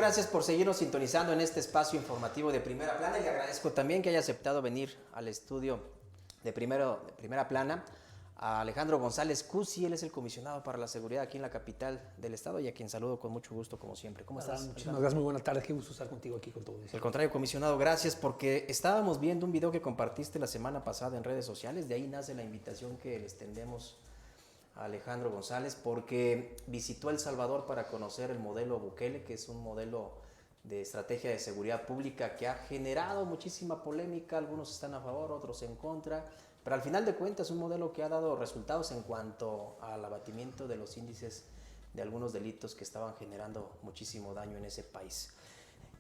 Gracias por seguirnos sintonizando en este espacio informativo de Primera Plana y le agradezco también que haya aceptado venir al estudio de Primera Plana a Alejandro González Cusi. Él es el comisionado para la seguridad aquí en la capital del estado y a quien saludo con mucho gusto como siempre. ¿Cómo estás? Muchísimas gracias, muy buenas tardes, qué gusto estar contigo aquí con todos. Al contrario, comisionado, gracias porque estábamos viendo un video que compartiste la semana pasada en redes sociales, de ahí nace la invitación que les tendemos a Alejandro González porque visitó El Salvador para conocer el modelo Bukele, que es un modelo de estrategia de seguridad pública que ha generado muchísima polémica, algunos están a favor, otros en contra, pero al final de cuentas es un modelo que ha dado resultados en cuanto al abatimiento de los índices de algunos delitos que estaban generando muchísimo daño en ese país.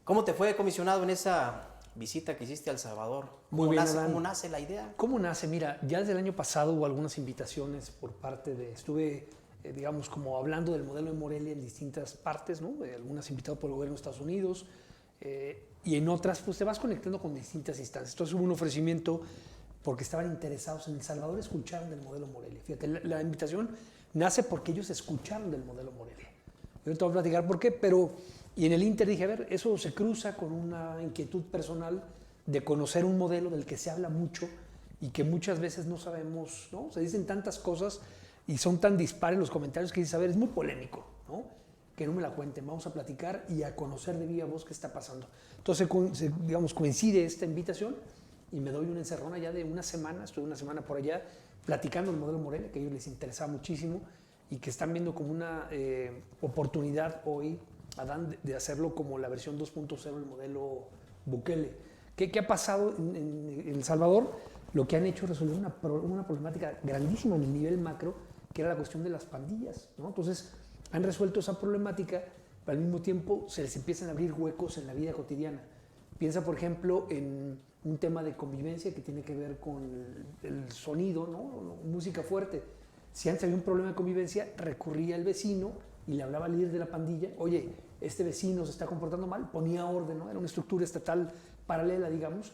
¿Cómo te fue, comisionado, en esa visita que hiciste a El Salvador? Muy bien, ¿Cómo nace la idea? ¿Cómo nace? Mira, ya desde el año pasado hubo algunas invitaciones por parte de... Estuve, digamos, como hablando del modelo de Morelia en distintas partes, ¿no? Algunas invitadas por el gobierno de Estados Unidos y en otras, pues te vas conectando con distintas instancias. Entonces hubo un ofrecimiento porque estaban interesados en El Salvador, escucharon del modelo Morelia. Fíjate, la invitación nace porque ellos escucharon del modelo Morelia. Yo te voy a platicar por qué, pero... Y en el Inter dije, a ver, eso se cruza con una inquietud personal de conocer un modelo del que se habla mucho y que muchas veces no sabemos, ¿no? Se dicen tantas cosas y son tan dispares los comentarios que dices, a ver, es muy polémico, ¿no? Que no me la cuenten, vamos a platicar y a conocer de viva voz qué está pasando. Entonces, digamos, coincide esta invitación y me doy una encerrona ya de una semana, estuve una semana por allá platicando el modelo Morelia, que a ellos les interesaba muchísimo y que están viendo como una oportunidad hoy, Adán, de hacerlo como la versión 2.0 del modelo Bukele. ¿Qué ha pasado en El Salvador? Lo que han hecho es resolver una problemática grandísima en el nivel macro, que era la cuestión de las pandillas, ¿no? Entonces, han resuelto esa problemática, pero al mismo tiempo se les empiezan a abrir huecos en la vida cotidiana. Piensa, por ejemplo, en un tema de convivencia que tiene que ver con el sonido, ¿no? Música fuerte. Si antes había un problema de convivencia, recurría al vecino y le hablaba al líder de la pandilla, oye, este vecino se está comportando mal, ponía orden, ¿no? Era una estructura estatal paralela, digamos,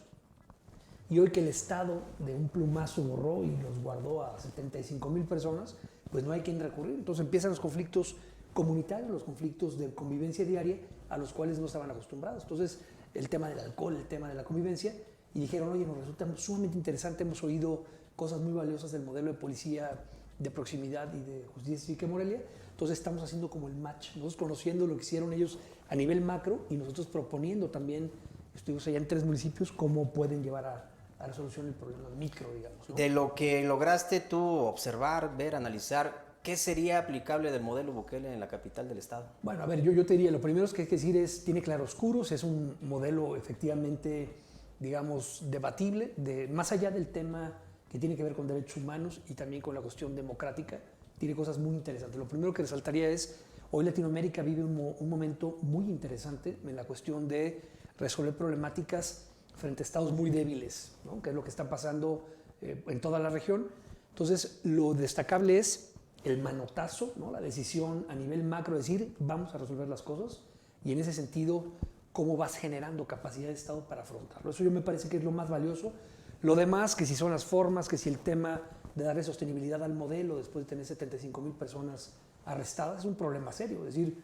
y hoy que el Estado de un plumazo borró y los guardó a 75,000 personas, pues no hay quien recurrir. Entonces empiezan los conflictos comunitarios, los conflictos de convivencia diaria a los cuales no estaban acostumbrados. Entonces el tema del alcohol, el tema de la convivencia, y dijeron, oye, nos resulta sumamente interesante, hemos oído cosas muy valiosas del modelo de policía de proximidad y de justicia cívica en Morelia. Entonces estamos haciendo como el match, nosotros conociendo lo que hicieron ellos a nivel macro y nosotros proponiendo también, estuvimos allá en 3 municipios, cómo pueden llevar a resolución el problema micro, digamos, ¿no? De lo que lograste tú observar, ver, analizar, ¿qué sería aplicable del modelo Bukele en la capital del estado? Bueno, a ver, yo te diría, lo primero que hay que decir es, tiene claroscuros, es un modelo efectivamente, digamos, debatible, más allá del tema que tiene que ver con derechos humanos y también con la cuestión democrática, tiene cosas muy interesantes. Lo primero que resaltaría es, hoy Latinoamérica vive un momento muy interesante en la cuestión de resolver problemáticas frente a estados muy débiles, ¿no? Que es lo que está pasando en toda la región. Entonces, lo destacable es el manotazo, ¿no? La decisión a nivel macro de decir, vamos a resolver las cosas, y en ese sentido, cómo vas generando capacidad de Estado para afrontarlo. Eso yo me parece que es lo más valioso. Lo demás, que si son las formas, que si el tema de darle sostenibilidad al modelo después de tener 75,000 personas arrestadas, es un problema serio. Es decir,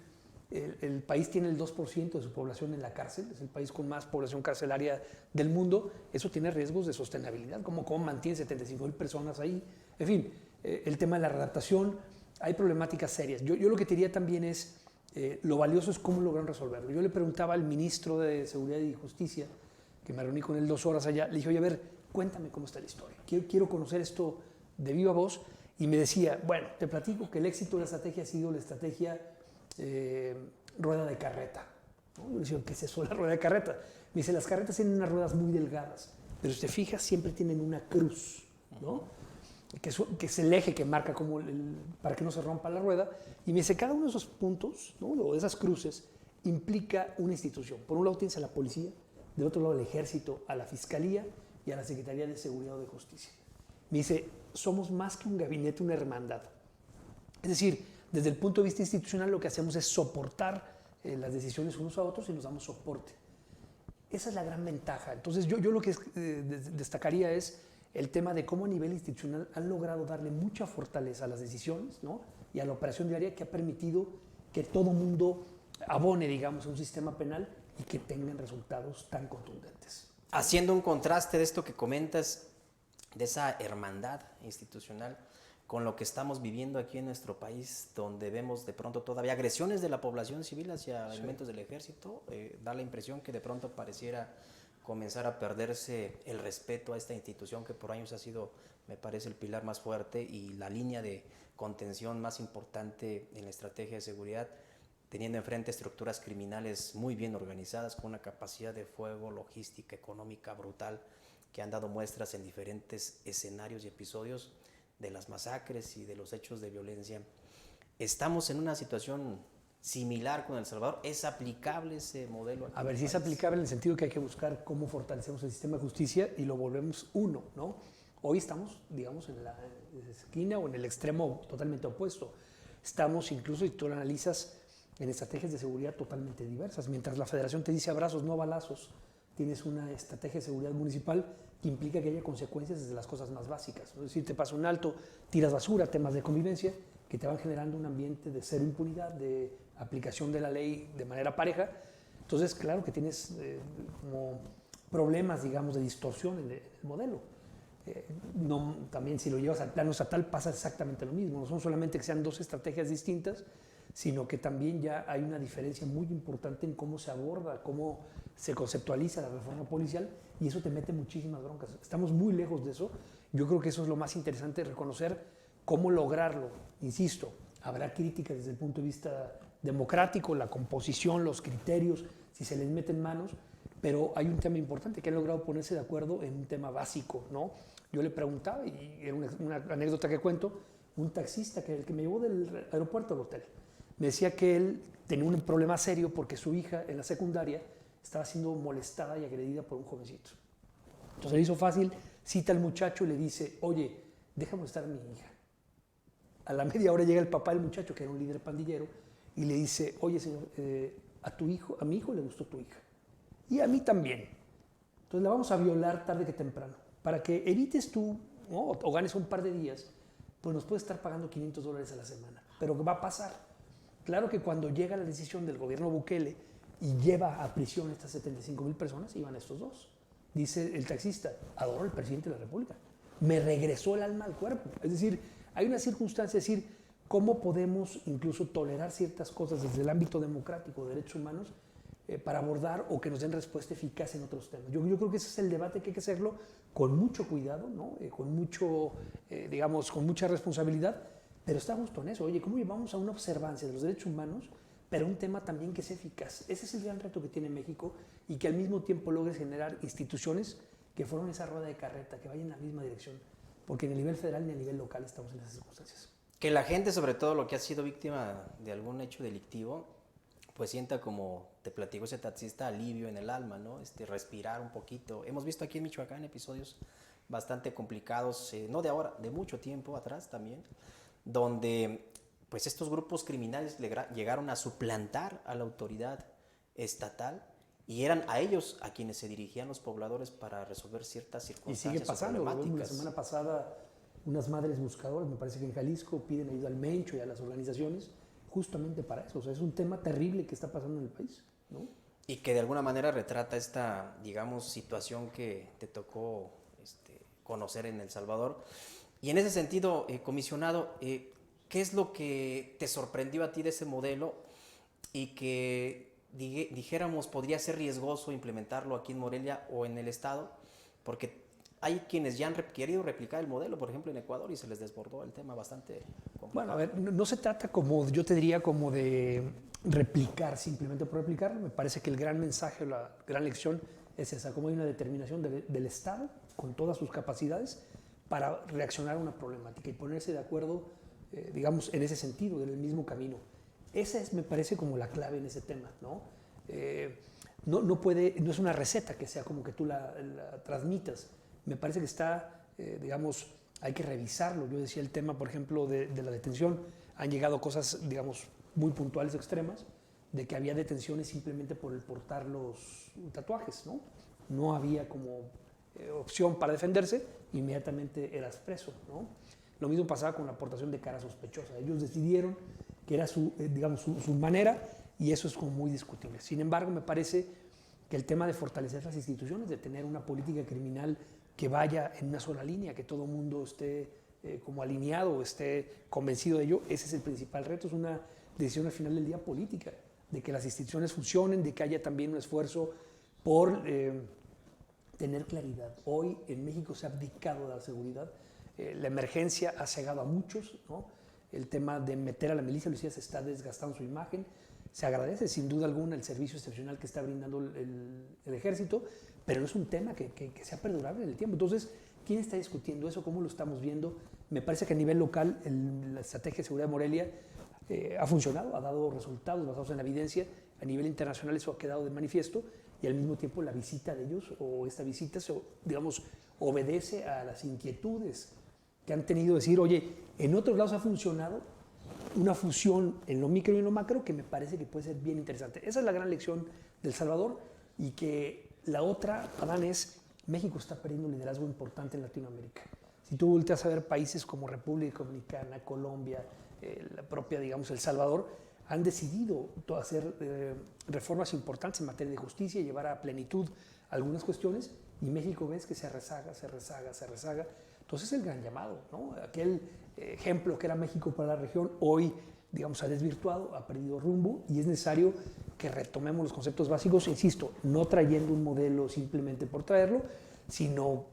el país tiene el 2% de su población en la cárcel, es el país con más población carcelaria del mundo, eso tiene riesgos de sostenibilidad, ¿cómo mantiene 75,000 personas ahí? En fin, el tema de la readaptación, hay problemáticas serias. Yo lo que te diría también es, lo valioso es cómo logran resolverlo. Yo le preguntaba al ministro de Seguridad y Justicia, que me reuní con él 2 horas allá, le dije, oye, a ver, cuéntame cómo está la historia, quiero conocer esto de viva voz, y me decía, bueno, te platico que el éxito de la estrategia ha sido la estrategia rueda de carreta, ¿no? Yo le decía, ¿qué es eso, la rueda de carreta? Me dice, las carretas tienen unas ruedas muy delgadas, pero si te fijas, siempre tienen una cruz, ¿no? Que es el eje que marca como para que no se rompa la rueda, y me dice, cada uno de esos puntos, ¿no? O de esas cruces, implica una institución. Por un lado tienes a la policía, del otro lado al ejército, a la fiscalía y a la Secretaría de Seguridad o de Justicia. Me dice, somos más que un gabinete, una hermandad. Es decir, desde el punto de vista institucional lo que hacemos es soportar las decisiones unos a otros y nos damos soporte. Esa es la gran ventaja. Entonces yo lo que destacaría es el tema de cómo a nivel institucional han logrado darle mucha fortaleza a las decisiones, ¿no? Y a la operación diaria, que ha permitido que todo mundo abone, digamos, a un sistema penal y que tengan resultados tan contundentes. Haciendo un contraste de esto que comentas, de esa hermandad institucional, con lo que estamos viviendo aquí en nuestro país, donde vemos de pronto todavía agresiones de la población civil hacia elementos del ejército, da la impresión que de pronto pareciera comenzar a perderse el respeto a esta institución que por años ha sido, me parece, el pilar más fuerte y la línea de contención más importante en la estrategia de seguridad, teniendo enfrente estructuras criminales muy bien organizadas, con una capacidad de fuego, logística, económica brutal, que han dado muestras en diferentes escenarios y episodios de las masacres y de los hechos de violencia. Estamos en una situación similar con El Salvador. ¿Es aplicable ese modelo aquí? A ver, si es aplicable en el sentido que hay que buscar cómo fortalecemos el sistema de justicia y lo volvemos uno, ¿no? Hoy estamos, digamos, en la esquina o en el extremo totalmente opuesto. Estamos, incluso, si tú lo analizas, en estrategias de seguridad totalmente diversas. Mientras la Federación te dice abrazos, no balazos, tienes una estrategia de seguridad municipal que implica que haya consecuencias desde las cosas más básicas. Es decir, te pasa un alto, tiras basura, temas de convivencia, que te van generando un ambiente de cero impunidad, de aplicación de la ley de manera pareja. Entonces, claro que tienes como problemas, digamos, de distorsión en el modelo. También si lo llevas al plano estatal pasa exactamente lo mismo. No son solamente que sean dos estrategias distintas, sino que también ya hay una diferencia muy importante en cómo se aborda, cómo se conceptualiza la reforma policial, y eso te mete muchísimas broncas. Estamos muy lejos de eso. Yo creo que eso es lo más interesante, reconocer cómo lograrlo. Insisto, habrá críticas desde el punto de vista democrático, la composición, los criterios, si se les meten manos, pero hay un tema importante, que han logrado ponerse de acuerdo en un tema básico, ¿no? Yo le preguntaba, y era una anécdota que cuento, un taxista el que me llevó del aeropuerto al hotel, me decía que él tenía un problema serio porque su hija en la secundaria estaba siendo molestada y agredida por un jovencito. Entonces le hizo fácil, cita al muchacho y le dice, oye, déjame molestar a mi hija. A la media hora llega el papá del muchacho, que era un líder pandillero, y le dice, oye, señor, a mi hijo le gustó tu hija. Y a mí también. Entonces la vamos a violar tarde que temprano. Para que evites tú, ¿no? o ganes un par de días, pues nos puede estar pagando $500 a la semana. Pero ¿qué va a pasar? Claro que cuando llega la decisión del gobierno Bukele y lleva a prisión a estas 75,000 personas, iban estos dos. Dice el taxista, adoro al presidente de la República. Me regresó el alma al cuerpo. Es decir, hay una circunstancia, es decir, cómo podemos incluso tolerar ciertas cosas desde el ámbito democrático de derechos humanos para abordar o que nos den respuesta eficaz en otros temas. Yo creo que ese es el debate que hay que hacerlo con mucho cuidado, ¿no? Con mucha responsabilidad, pero está justo en eso. Oye, ¿cómo llevamos a una observancia de los derechos humanos, pero un tema también que sea eficaz? Ese es el gran reto que tiene México, y que al mismo tiempo logre generar instituciones que formen esa rueda de carreta, que vayan en la misma dirección, porque ni a nivel federal ni a nivel local estamos en esas circunstancias. Que la gente, sobre todo lo que ha sido víctima de algún hecho delictivo, pues sienta, como te platicó ese taxista, alivio en el alma, ¿no? Respirar un poquito. Hemos visto aquí en Michoacán episodios bastante complicados, no de ahora, de mucho tiempo atrás también, donde pues estos grupos criminales llegaron a suplantar a la autoridad estatal, y eran a ellos a quienes se dirigían los pobladores para resolver ciertas circunstancias. Y sigue pasando. Problemáticas. La semana pasada, unas madres buscadoras, me parece que en Jalisco, piden ayuda al Mencho y a las organizaciones justamente para eso. O sea, es un tema terrible que está pasando en el país, ¿no? Y que de alguna manera retrata esta, digamos, situación que te tocó conocer en El Salvador. Y en ese sentido, comisionado, ¿qué es lo que te sorprendió a ti de ese modelo y que dijéramos podría ser riesgoso implementarlo aquí en Morelia o en el estado? Porque hay quienes ya han querido replicar el modelo, por ejemplo en Ecuador, y se les desbordó el tema bastante complicado. Bueno, a ver, no se trata como, yo te diría, como de replicar simplemente por replicarlo. Me parece que el gran mensaje, la gran lección es esa, como hay una determinación del Estado con todas sus capacidades para reaccionar a una problemática y ponerse de acuerdo, digamos, en ese sentido, en el mismo camino. Esa es, me parece, como la clave en ese tema, ¿no? No es una receta que sea como que tú la transmitas. Me parece que está, digamos, hay que revisarlo. Yo decía el tema, por ejemplo, de la detención. Han llegado cosas, digamos, muy puntuales, extremas, de que había detenciones simplemente por el portar los tatuajes, ¿no? No había como opción para defenderse, inmediatamente eras preso, ¿no? Lo mismo pasaba con la aportación de cara sospechosa. Ellos decidieron que era su manera, y eso es como muy discutible. Sin embargo, me parece que el tema de fortalecer las instituciones, de tener una política criminal que vaya en una sola línea, que todo el mundo esté como alineado, esté convencido de ello, ese es el principal reto, es una decisión al final del día política, de que las instituciones funcionen, de que haya también un esfuerzo por tener claridad. Hoy en México se ha abdicado de la seguridad, la emergencia ha cegado a muchos, ¿no? El tema de meter a la milicia, Lucía, se está desgastando su imagen. Se agradece sin duda alguna el servicio excepcional que está brindando el ejército, pero no es un tema que sea perdurable en el tiempo. Entonces, ¿quién está discutiendo eso? ¿Cómo lo estamos viendo? Me parece que a nivel local la estrategia de seguridad de Morelia ha funcionado, ha dado resultados basados en la evidencia. A nivel internacional eso ha quedado de manifiesto y al mismo tiempo la visita de ellos o esta visita, digamos, obedece a las inquietudes que han tenido, decir, oye, en otros lados ha funcionado una fusión en lo micro y en lo macro que me parece que puede ser bien interesante. Esa es la gran lección del Salvador, y que la otra, Adán, es México está perdiendo un liderazgo importante en Latinoamérica. Si tú volteas a ver países como República Dominicana, Colombia, la propia, digamos, El Salvador, han decidido hacer reformas importantes en materia de justicia y llevar a plenitud algunas cuestiones, y México ves que se rezaga. Entonces el gran llamado, ¿no? Aquel ejemplo que era México para la región, hoy, digamos, ha desvirtuado, ha perdido rumbo, y es necesario que retomemos los conceptos básicos, insisto, no trayendo un modelo simplemente por traerlo, sino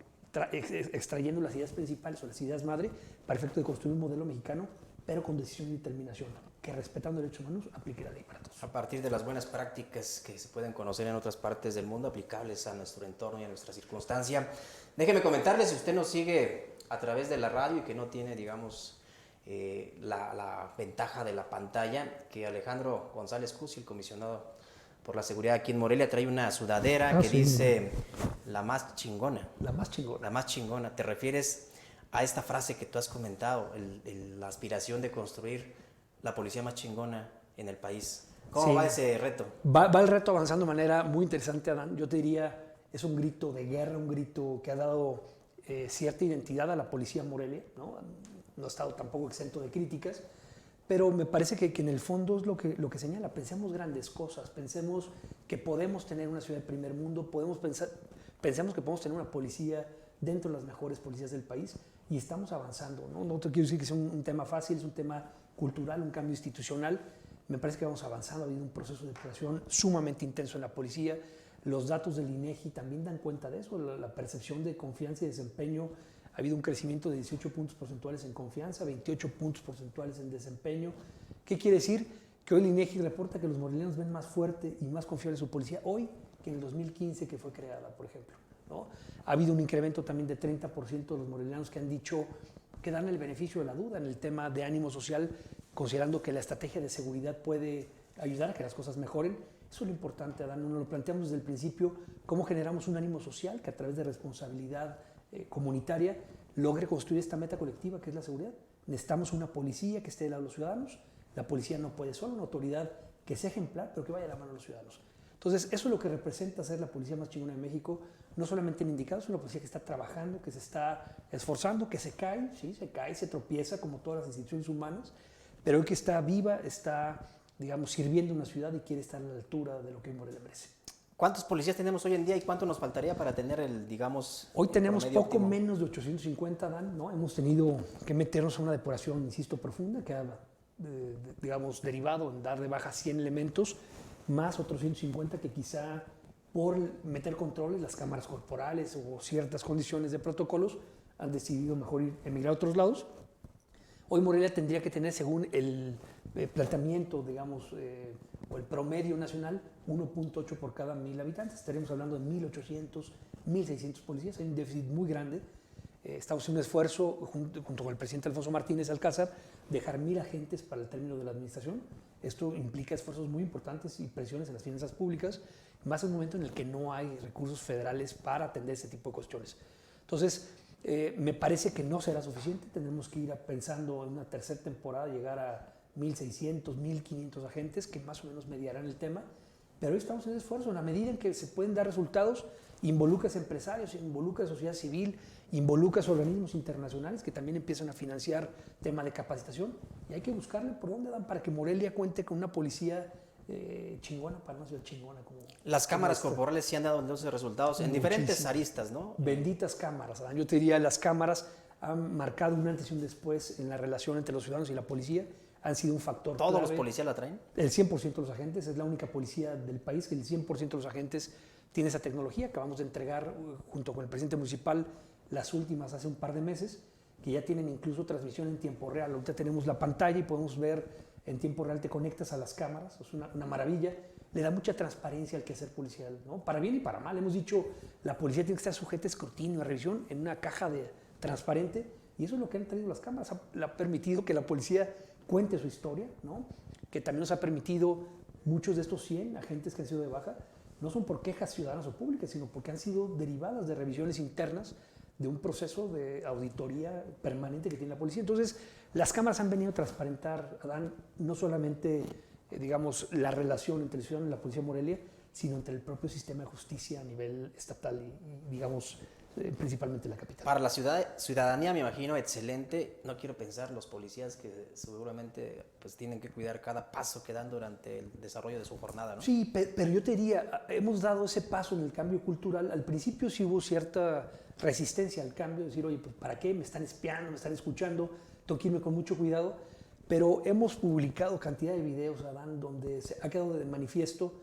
extrayendo las ideas principales o las ideas madre para efecto de construir un modelo mexicano, pero con decisión y determinación, que respetando derechos humanos aplique la ley para todos. A partir de las buenas prácticas que se pueden conocer en otras partes del mundo, aplicables a nuestro entorno y a nuestra circunstancia. Déjeme comentarle, si usted nos sigue a través de la radio y que no tiene, digamos, la ventaja de la pantalla, que Alejandro González Cusi, el comisionado por la seguridad aquí en Morelia, trae una sudadera que dice la más chingona. La más chingona. La más chingona. ¿Te refieres a esta frase que tú has comentado, la aspiración de construir la policía más chingona en el país? ¿Cómo va ese reto? Va el reto avanzando de manera muy interesante, Adán. Yo te diría, es un grito de guerra, un grito que ha dado cierta identidad a la policía Morelia, ¿no? No ha estado tampoco exento de críticas, pero me parece que en el fondo es lo que señala. Pensemos grandes cosas, pensemos que podemos tener una ciudad de primer mundo, pensemos que podemos tener una policía dentro de las mejores policías del país, y estamos avanzando, ¿no? No te quiero decir que sea un tema fácil, es un tema cultural, un cambio institucional. Me parece que vamos avanzando, ha habido un proceso de depuración sumamente intenso en la policía. Los datos del INEGI también dan cuenta de eso, la percepción de confianza y desempeño. Ha habido un crecimiento de 18 puntos porcentuales en confianza, 28 puntos porcentuales en desempeño. ¿Qué quiere decir? Que hoy el INEGI reporta que los morelianos ven más fuerte y más confiable su policía hoy que en el 2015, que fue creada, por ejemplo, ¿no? Ha habido un incremento también de 30% de los morelianos que han dicho que dan el beneficio de la duda en el tema de ánimo social, considerando que la estrategia de seguridad puede ayudar a que las cosas mejoren. Eso es lo importante, Adán. Nos lo planteamos desde el principio, cómo generamos un ánimo social que a través de responsabilidad comunitaria logre construir esta meta colectiva que es la seguridad. Necesitamos una policía que esté del lado de los ciudadanos. La policía no puede sola, una autoridad que sea ejemplar, pero que vaya de la mano a los ciudadanos. Entonces, eso es lo que representa ser la policía más chingona de México, no solamente en indicados, es una policía que está trabajando, que se está esforzando, que se cae, sí, se cae, se tropieza como todas las instituciones humanas, pero hoy que está viva, está, digamos, sirviendo una ciudad y quiere estar a la altura de lo que Morelia merece. ¿Cuántos policías tenemos hoy en día y cuánto nos faltaría para tener el, digamos, hoy tenemos poco óptimo? Menos de 850, Dan, ¿no? Hemos tenido que meternos a una depuración, insisto, profunda, que ha, digamos, derivado en dar de baja 100 elementos, más otros 150 que quizá por meter controles, las cámaras corporales o ciertas condiciones de protocolos, han decidido mejor emigrar a otros lados. Hoy Morelia tendría que tener, según el planteamiento, digamos, o el promedio nacional, 1.8 por cada 1,000 habitantes. Estaríamos hablando de 1,800, 1,600 policías. Hay un déficit muy grande. Estamos haciendo un esfuerzo, junto con el presidente Alfonso Martínez Alcázar, dejar 1,000 agentes para el término de la administración. Esto implica esfuerzos muy importantes y presiones en las finanzas públicas, más en un momento en el que no hay recursos federales para atender ese tipo de cuestiones. Entonces, me parece que no será suficiente. Tendremos que ir pensando en una tercera temporada, llegar a 1,600, 1,500 agentes que más o menos mediarán el tema. Pero hoy estamos en esfuerzo. En la medida en que se pueden dar resultados, involucras empresarios, involucras sociedad civil, involucras organismos internacionales que también empiezan a financiar tema de capacitación. Y hay que buscarle por dónde dan para que Morelia cuente con una policía chingona para una ciudad chingona. Las cámaras corporales sí han dado entonces resultados en diferentes aristas, ¿no? Benditas cámaras, Adán. Yo te diría, las cámaras han marcado un antes y un después en la relación entre los ciudadanos y la policía. Han sido un factor ¿Todos clave. los policías la traen? El 100% de los agentes. Es la única policía del país que el 100% de los agentes tiene esa tecnología. Acabamos de entregar, junto con el presidente municipal, las últimas hace un par de meses, que ya tienen incluso transmisión en tiempo real. Ahorita tenemos la pantalla y podemos ver en tiempo real, te conectas a las cámaras, es una maravilla. Le da mucha transparencia al quehacer policial, ¿no? Para bien y para mal. Hemos dicho, la policía tiene que estar sujeta a escrutinio, a revisión, en una caja transparente, y eso es lo que han traído las cámaras. Le ha permitido que la policía cuente su historia, ¿no? Que también nos ha permitido, muchos de estos 100 agentes que han sido de baja, no son por quejas ciudadanas o públicas, sino porque han sido derivadas de revisiones internas de un proceso de auditoría permanente que tiene la policía. Entonces, las cámaras han venido a transparentar, Adán, no solamente, digamos, la relación entre el ciudadano y la policía de Morelia, sino entre el propio sistema de justicia a nivel estatal y digamos, principalmente la capital. Para la ciudadanía, me imagino, excelente. No quiero pensar los policías que seguramente pues, tienen que cuidar cada paso que dan durante el desarrollo de su jornada, ¿no? Sí, pero yo te diría, hemos dado ese paso en el cambio cultural. Al principio sí hubo cierta resistencia al cambio, decir, oye, pues ¿para qué? Me están espiando, me están escuchando, tengo que irme con mucho cuidado. Pero hemos publicado cantidad de videos, Adán, donde se ha quedado de manifiesto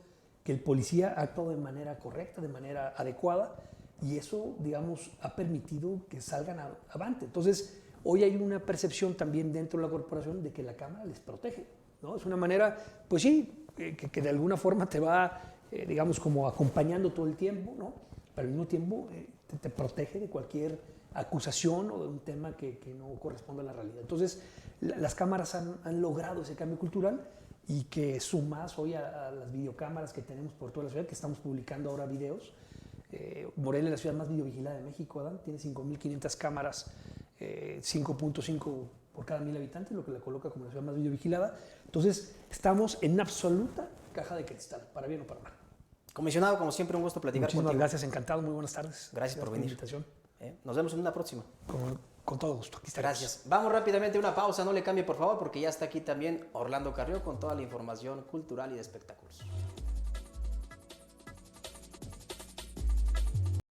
que el policía ha actuado de manera correcta, de manera adecuada, y eso, digamos, ha permitido que salgan avante. Entonces, hoy hay una percepción también dentro de la corporación de que la cámara les protege, ¿no? Es una manera, pues sí, que de alguna forma te va, digamos, como acompañando todo el tiempo, ¿no? Pero al mismo tiempo te protege de cualquier acusación o de un tema que no corresponde a la realidad. Entonces, las cámaras han logrado ese cambio cultural, y que sumas hoy a las videocámaras que tenemos por toda la ciudad, que estamos publicando ahora videos. Morelia es la ciudad más videovigilada de México, Adán, tiene 5.500 cámaras, 5.5 por cada 1.000 habitantes, lo que la coloca como la ciudad más videovigilada. Entonces, estamos en absoluta caja de cristal, para bien o para mal. Comisionado, como siempre, un gusto platicar contigo. Muchísimas gracias, encantado, muy buenas tardes. Gracias por venir. La invitación. Nos vemos en una próxima. Con todo gusto. Aquí estaremos. Gracias. Vamos rápidamente a una pausa, no le cambie por favor, porque ya está aquí también Orlando Carrió con toda la información cultural y de espectáculos.